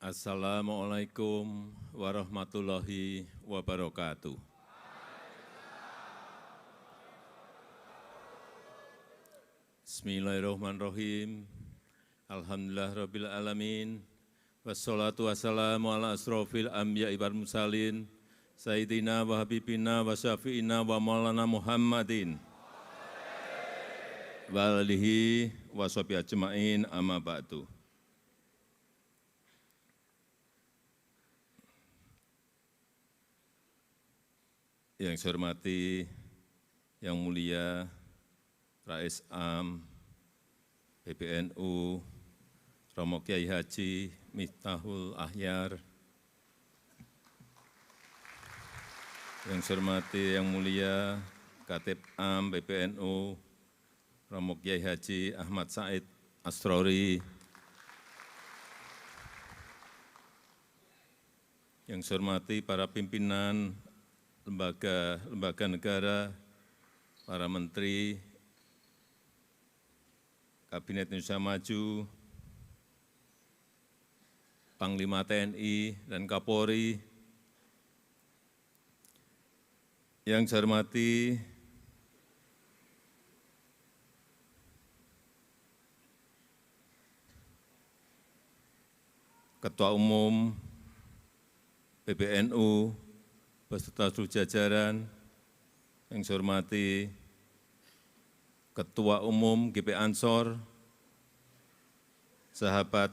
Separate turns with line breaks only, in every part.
Assalamualaikum warahmatullahi wabarakatuh. Bismillahirrahmanirrahim. Alhamdulillahirabbil alamin. Wassalatu wassalamu ala asrofil anbiya'i wal mursalin. Sayyidina wa habibina wa syafi'ina wa maulana Muhammadin. Wa alihi wa sahbihi ajma'in amma ba'du. Yang saya hormati, yang mulia Rais Am PBNU, Romo Kiai Haji Miftahul Akhyar, yang saya hormati, yang mulia Khatib Am PBNU, Romo Kiai Haji Ahmad Said Asrori, yang saya hormati para pimpinan lembaga negara, para menteri, Kabinet Indonesia Maju, Panglima TNI dan Kapolri, yang saya hormati Ketua Umum PBNU, beserta seluruh jajaran, yang saya hormati Ketua Umum GP Ansor, sahabat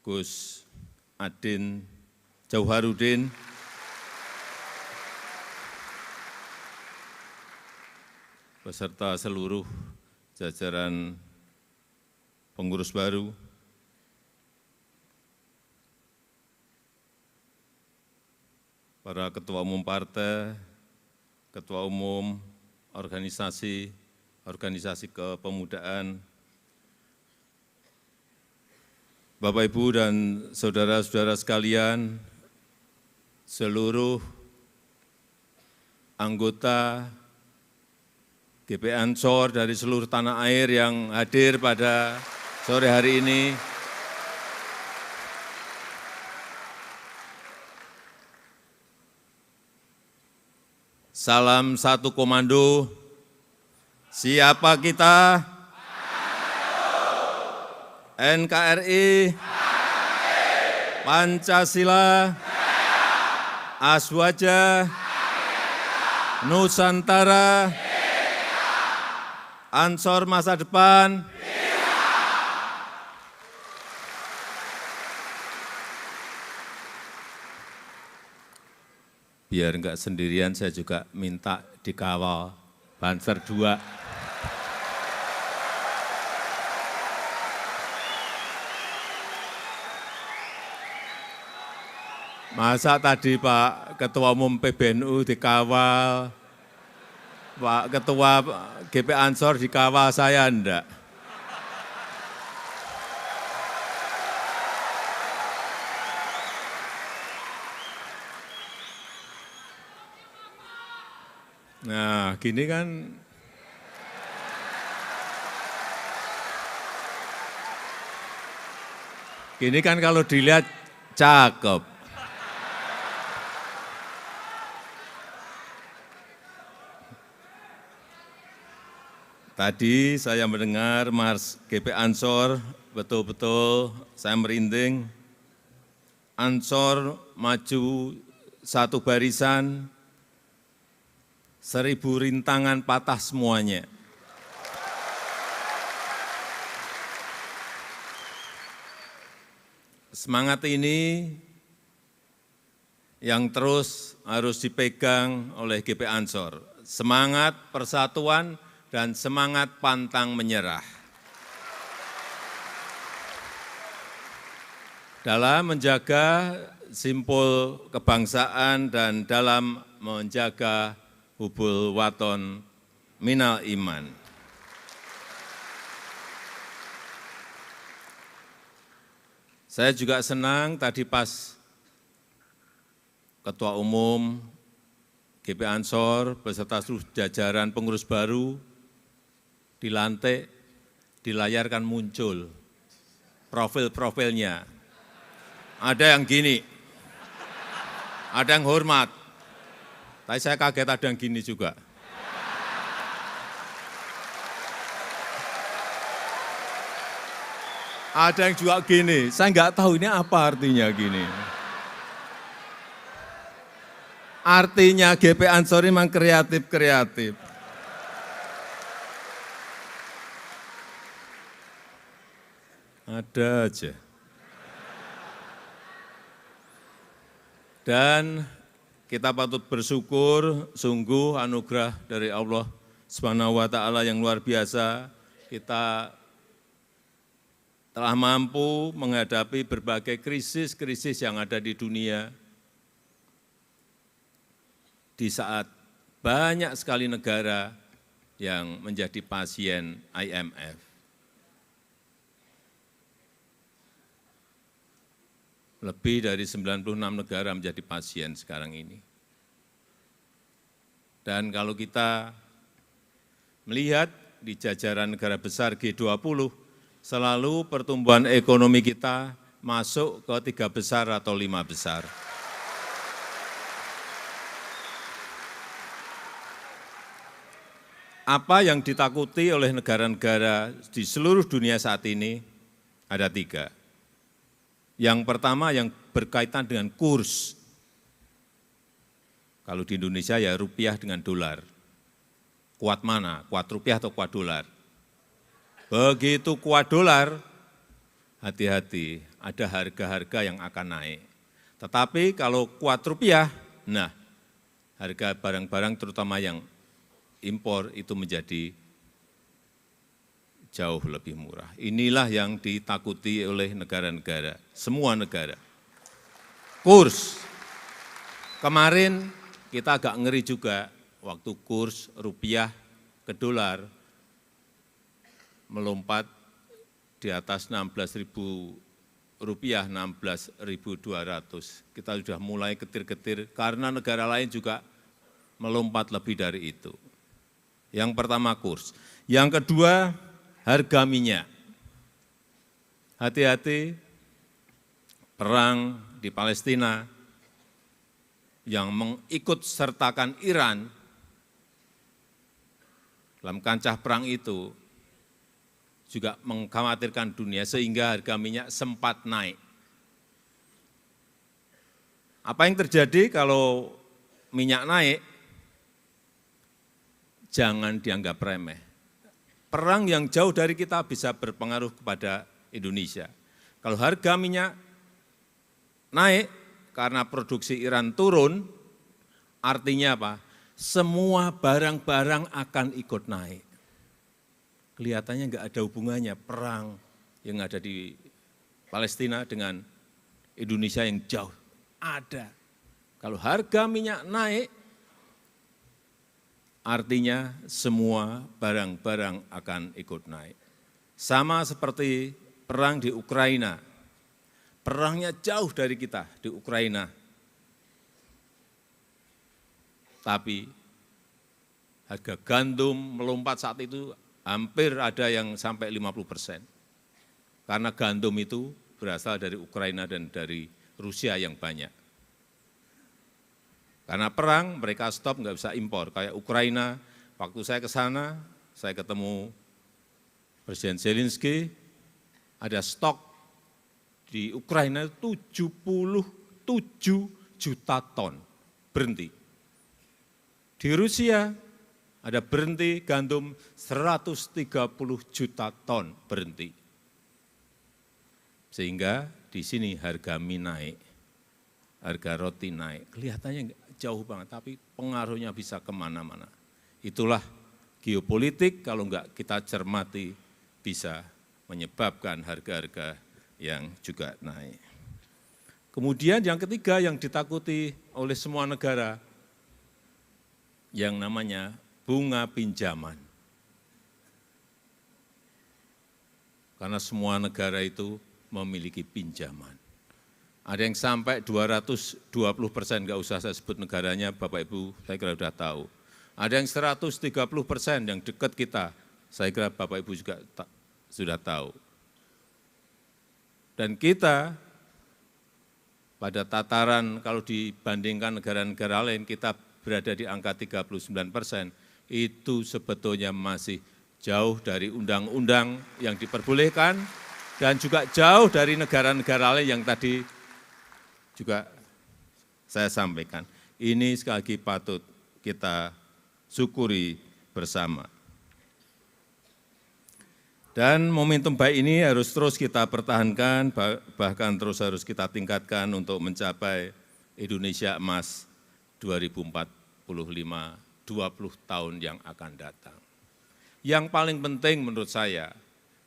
Gus Adin Jauharudin, beserta seluruh jajaran pengurus baru, para ketua umum partai, ketua umum organisasi kepemudaan, Bapak, Ibu, dan saudara-saudara sekalian, seluruh anggota GP Ansor dari seluruh tanah air yang hadir pada sore hari ini, salam satu komando, siapa kita? NKRI, Pancasila, Aswaja, Nusantara, Ansor masa depan. Biar enggak sendirian, saya juga minta dikawal Banser 2. Masa tadi Pak Ketua Umum PBNU dikawal, Pak Ketua GP Ansor dikawal, saya enggak. Nah, gini kan kalau dilihat cakep. Tadi saya mendengar Mars GP Ansor, betul-betul saya merinding. Ansor maju satu barisan, 1000 rintangan patah semuanya. Semangat ini yang terus harus dipegang oleh GP Ansor. Semangat persatuan dan semangat pantang menyerah. Dalam menjaga simpul kebangsaan dan dalam menjaga hubul waton minal iman. Saya juga senang tadi pas Ketua Umum GP Ansor beserta seluruh jajaran pengurus baru dilantik, dilayarkan muncul profil-profilnya. Ada yang gini, ada yang hormat. Tapi saya kaget ada yang gini juga. Ada yang juga gini, saya nggak tahu ini apa artinya gini. Artinya GP Ansori memang kreatif-kreatif. Ada aja. Dan kita patut bersyukur, sungguh anugerah dari Allah Subhanahu wa Ta'ala yang luar biasa. Kita telah mampu menghadapi berbagai krisis-krisis yang ada di dunia. Di saat banyak sekali negara yang menjadi pasien IMF. Lebih dari 96 negara menjadi pasien sekarang ini. Dan kalau kita melihat di jajaran negara besar G20, selalu pertumbuhan ekonomi kita masuk ke 3 besar atau 5 besar. Apa yang ditakuti oleh negara-negara di seluruh dunia saat ini ada 3. Yang pertama yang berkaitan dengan kurs. Kalau di Indonesia ya rupiah dengan dolar. Kuat mana? Kuat rupiah atau kuat dolar? Begitu kuat dolar, hati-hati, ada harga-harga yang akan naik. Tetapi kalau kuat rupiah, nah harga barang-barang terutama yang impor itu menjadi jauh lebih murah. Inilah yang ditakuti oleh negara-negara, semua negara. Kurs, kemarin kita agak ngeri juga waktu kurs rupiah ke dolar melompat di atas 16.000 rupiah, 16.200. Kita sudah mulai ketir-ketir karena negara lain juga melompat lebih dari itu. Yang pertama kurs. Yang kedua harga minyak. Hati-hati perang di Palestina yang mengikut sertakan Iran dalam kancah perang itu juga mengkhawatirkan dunia sehingga harga minyak sempat naik. Apa yang terjadi kalau minyak naik? Jangan dianggap remeh. Perang yang jauh dari kita bisa berpengaruh kepada Indonesia. Kalau harga minyak naik karena produksi Iran turun, artinya apa? Semua barang-barang akan ikut naik. Kelihatannya enggak ada hubungannya perang yang ada di Palestina dengan Indonesia yang jauh. Ada. Kalau harga minyak naik, artinya semua barang-barang akan ikut naik. Sama seperti perang di Ukraina. Perangnya jauh dari kita di Ukraina. Tapi harga gandum melompat saat itu hampir ada yang sampai 50%. Karena gandum itu berasal dari Ukraina dan dari Rusia yang banyak. Karena perang, mereka stop, nggak bisa impor. Kayak Ukraina, waktu saya ke sana, saya ketemu Presiden Zelensky, ada stok di Ukraina 77 juta ton berhenti. Di Rusia ada berhenti gandum 130 juta ton berhenti. Sehingga di sini harga mie naik, harga roti naik. Kelihatannya jauh banget, tapi pengaruhnya bisa kemana-mana. Itulah geopolitik, kalau enggak kita cermati bisa menyebabkan harga-harga yang juga naik. Kemudian yang ketiga yang ditakuti oleh semua negara, yang namanya bunga pinjaman. Karena semua negara itu memiliki pinjaman. Ada yang sampai 220%, nggak usah saya sebut negaranya, Bapak Ibu, saya kira sudah tahu. Ada yang 130% yang dekat kita, saya kira Bapak Ibu juga sudah tahu. Dan kita pada tataran kalau dibandingkan negara-negara lain, kita berada di angka 39%, itu sebetulnya masih jauh dari undang-undang yang diperbolehkan dan juga jauh dari negara-negara lain yang tadi juga saya sampaikan. Ini sekali lagi patut kita syukuri bersama. Dan momentum baik ini harus terus kita pertahankan, bahkan terus harus kita tingkatkan untuk mencapai Indonesia Emas 2045, 20 tahun yang akan datang. Yang paling penting menurut saya,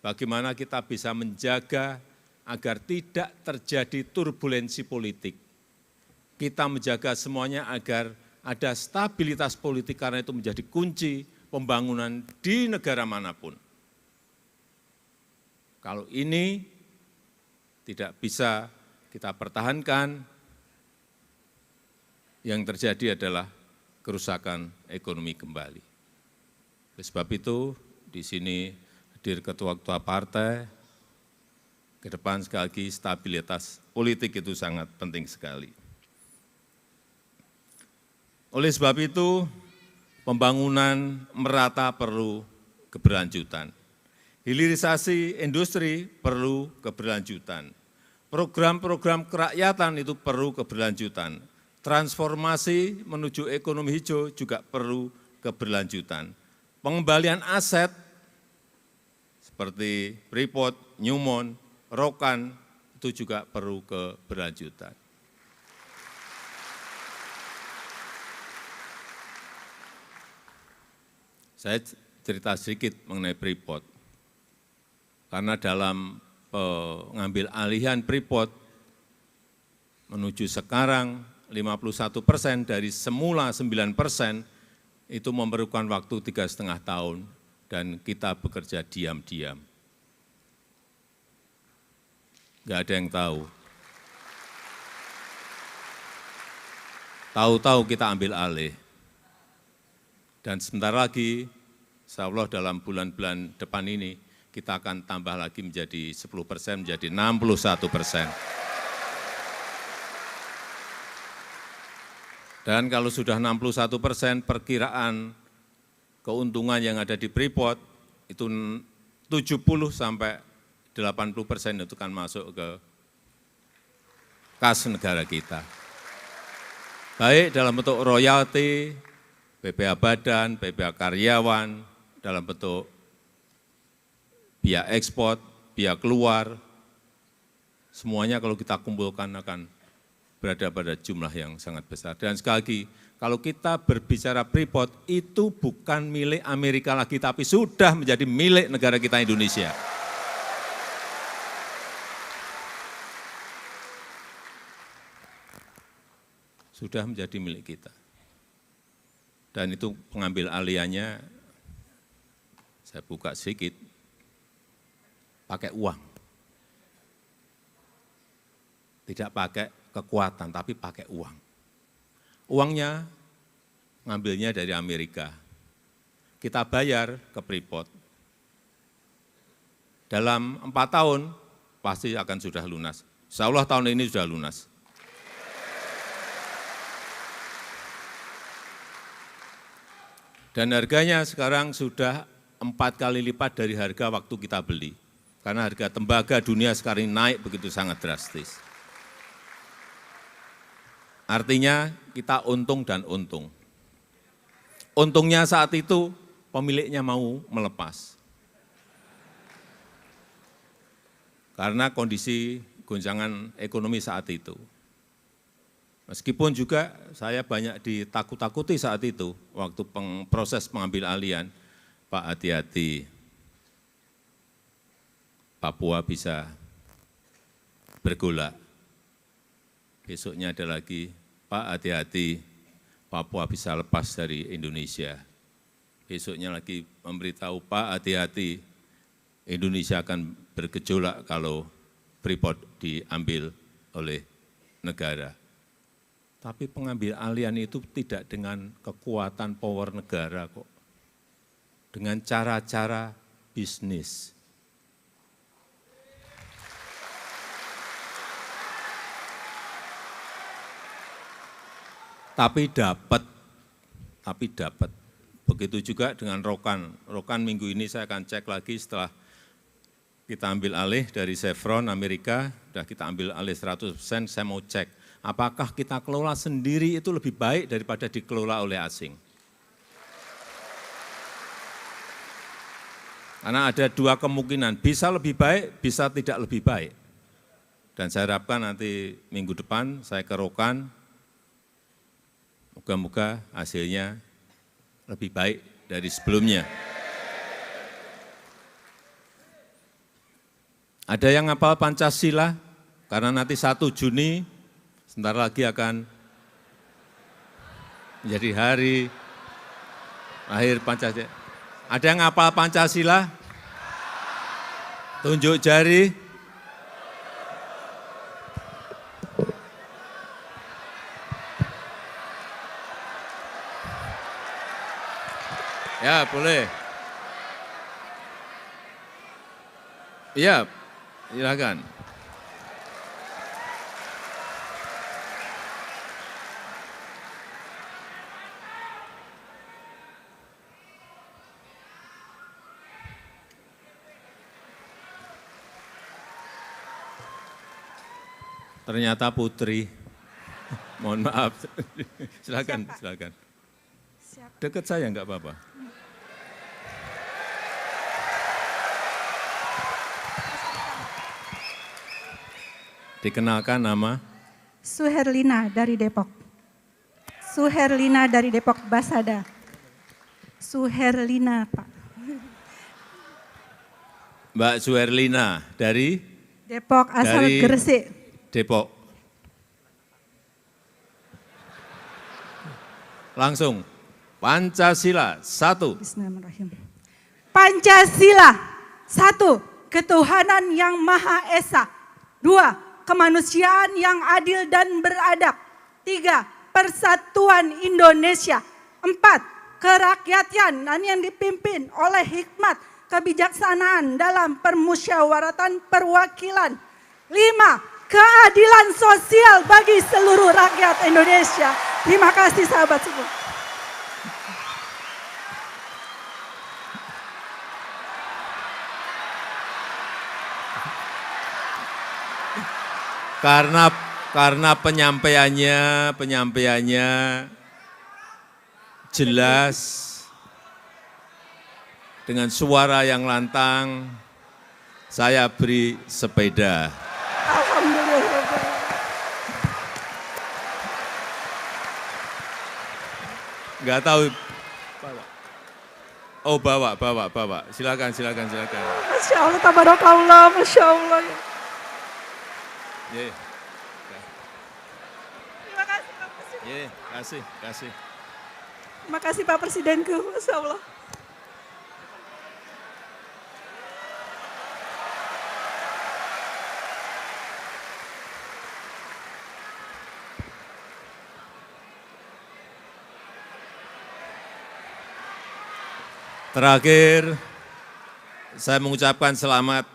bagaimana kita bisa menjaga agar tidak terjadi turbulensi politik. Kita menjaga semuanya agar ada stabilitas politik, karena itu menjadi kunci pembangunan di negara manapun. Kalau ini tidak bisa kita pertahankan, yang terjadi adalah kerusakan ekonomi kembali. Oleh sebab itu, di sini hadir ketua-ketua partai, ke depan sekali lagi stabilitas politik itu sangat penting sekali. Oleh sebab itu, pembangunan merata perlu keberlanjutan. Hilirisasi industri perlu keberlanjutan. Program-program kerakyatan itu perlu keberlanjutan. Transformasi menuju ekonomi hijau juga perlu keberlanjutan. Pengembalian aset seperti Freeport, Newmont, Rokan itu juga perlu keberlanjutan. Saya cerita sedikit mengenai Freeport. Karena dalam pengambil alihan Freeport menuju sekarang 51% dari semula 9% itu memerlukan waktu 3,5 tahun dan kita bekerja diam-diam. Enggak ada yang tahu. Tahu-tahu kita ambil alih. Dan sebentar lagi, insya Allah dalam bulan-bulan depan ini, kita akan tambah lagi menjadi 10%, menjadi 61%. Dan kalau sudah 61%, perkiraan keuntungan yang ada di Freeport itu 70 sampai 80% itu kan masuk ke kas negara kita. Baik dalam bentuk royalti, BPH badan, BPH karyawan, dalam bentuk biaya ekspor, biaya keluar, semuanya kalau kita kumpulkan akan berada pada jumlah yang sangat besar. Dan sekali lagi, kalau kita berbicara Freeport, itu bukan milik Amerika lagi, tapi sudah menjadi milik negara kita Indonesia. Sudah menjadi milik kita. Dan itu pengambil alihannya, saya buka sedikit, pakai uang. Tidak pakai kekuatan, tapi pakai uang. Uangnya ngambilnya dari Amerika. Kita bayar ke Freeport. Dalam 4 tahun pasti akan sudah lunas. Insya Allah tahun ini sudah lunas. Dan harganya sekarang sudah 4 kali lipat dari harga waktu kita beli. Karena harga tembaga dunia sekarang naik begitu sangat drastis. Artinya kita untung dan untung. Untungnya saat itu pemiliknya mau melepas. Karena kondisi goncangan ekonomi saat itu. Meskipun juga saya banyak ditakut-takuti saat itu, waktu proses pengambil alihan, Pak hati-hati, Papua bisa bergolak. Besoknya ada lagi, Pak hati-hati, Papua bisa lepas dari Indonesia. Besoknya lagi memberitahu, Pak hati-hati, Indonesia akan bergejolak kalau Freeport diambil oleh negara. Tapi pengambil alihan itu tidak dengan kekuatan power negara kok. Dengan cara-cara bisnis. tapi dapat. Begitu juga dengan Rokan. Rokan minggu ini saya akan cek lagi setelah kita ambil alih dari Chevron Amerika, sudah kita ambil alih 100%, saya mau cek. Apakah kita kelola sendiri itu lebih baik daripada dikelola oleh asing? Karena ada dua kemungkinan, bisa lebih baik, bisa tidak lebih baik. Dan saya harapkan nanti minggu depan saya ke Rokan, moga-moga hasilnya lebih baik dari sebelumnya. Ada yang hafal Pancasila? Karena nanti 1 Juni, sebentar lagi akan menjadi hari lahir Pancasila. Ada yang hafal Pancasila? Tunjuk jari. Ya, boleh. Iya, silakan. Ternyata putri. Mohon maaf. Silakan, silakan. Dekat saya enggak apa-apa. Dikenalkan nama?
Suherlina dari Depok. Suherlina dari Depok, Basada. Suherlina, Pak.
Mbak Suherlina dari?
Depok, asal
dari
Gresik.
Depok. Langsung, Pancasila, 1.
Bismillahirrahmanirrahim. Pancasila, 1. Ketuhanan yang Maha Esa. 2. Kemanusiaan yang adil dan beradab. 3. Persatuan Indonesia. 4. Kerakyatan yang dipimpin oleh hikmat kebijaksanaan dalam permusyawaratan perwakilan. 5. Keadilan sosial bagi seluruh rakyat Indonesia. Terima kasih sahabat semua.
Karena penyampaiannya jelas, dengan suara yang lantang, saya beri sepeda.
Alhamdulillah.
Enggak tahu. Oh, bawa. Silakan.
Masya Allah, tabarakallah, Masya Allah.
Yeah.
Terima kasih Pak Presiden.
Yeah, kasih.
Terima kasih Pak Presidenku, Masya Allah.
Terakhir, saya mengucapkan selamat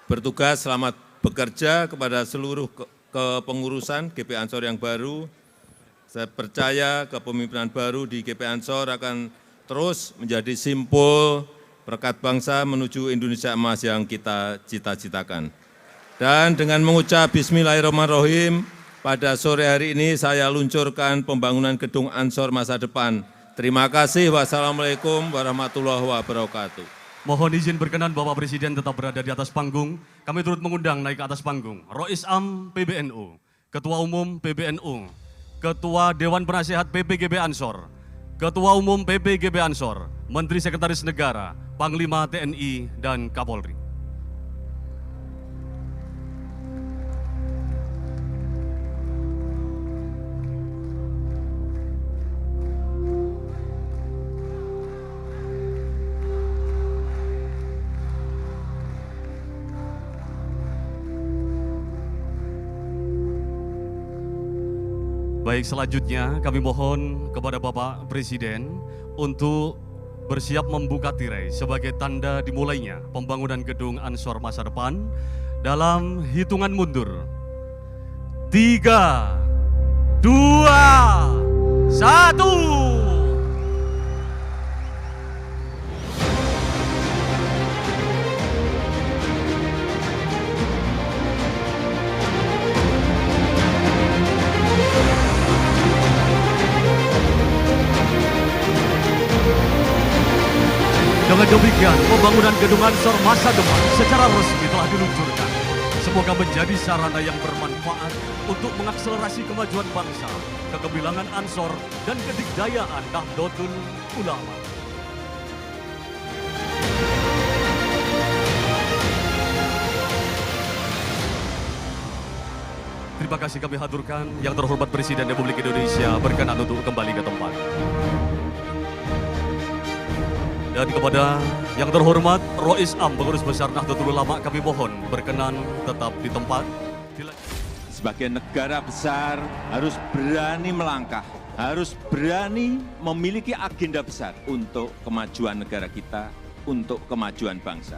bertugas, selamat bekerja kepada seluruh kepengurusan GP Ansor yang baru. Saya percaya kepemimpinan baru di GP Ansor akan terus menjadi simpul berkat bangsa menuju Indonesia emas yang kita cita-citakan. Dan dengan mengucap Bismillahirrahmanirrahim, pada sore hari ini saya luncurkan pembangunan gedung Ansor masa depan. Terima kasih. Wassalamualaikum warahmatullahi wabarakatuh.
Mohon izin berkenan Bapak Presiden tetap berada di atas panggung. Kami turut mengundang naik ke atas panggung Rois Am PBNU, Ketua Umum PBNU, Ketua Dewan Penasehat PPGB Ansor, Ketua Umum PPGB Ansor, Menteri Sekretaris Negara, Panglima TNI, dan Kapolri. Baik, selanjutnya kami mohon kepada Bapak Presiden untuk bersiap membuka tirai sebagai tanda dimulainya pembangunan gedung Ansor masa depan dalam hitungan mundur. 3, 2, Satu. Dengan demikian, pembangunan gedung Ansor masa depan secara resmi telah diluncurkan. Semoga menjadi sarana yang bermanfaat untuk mengakselerasi kemajuan bangsa, kegemilangan Ansor, dan kedikdayaan Nahdlatul Ulama. Terima kasih kami haturkan yang terhormat Presiden Republik Indonesia berkenan untuk kembali ke tempat. Dan kepada yang terhormat Rois Am, Pengurus Besar Nahdlatul Ulama, kami mohon berkenan tetap di tempat.
Sebagai negara besar harus berani melangkah, harus berani memiliki agenda besar untuk kemajuan negara kita, untuk kemajuan bangsa.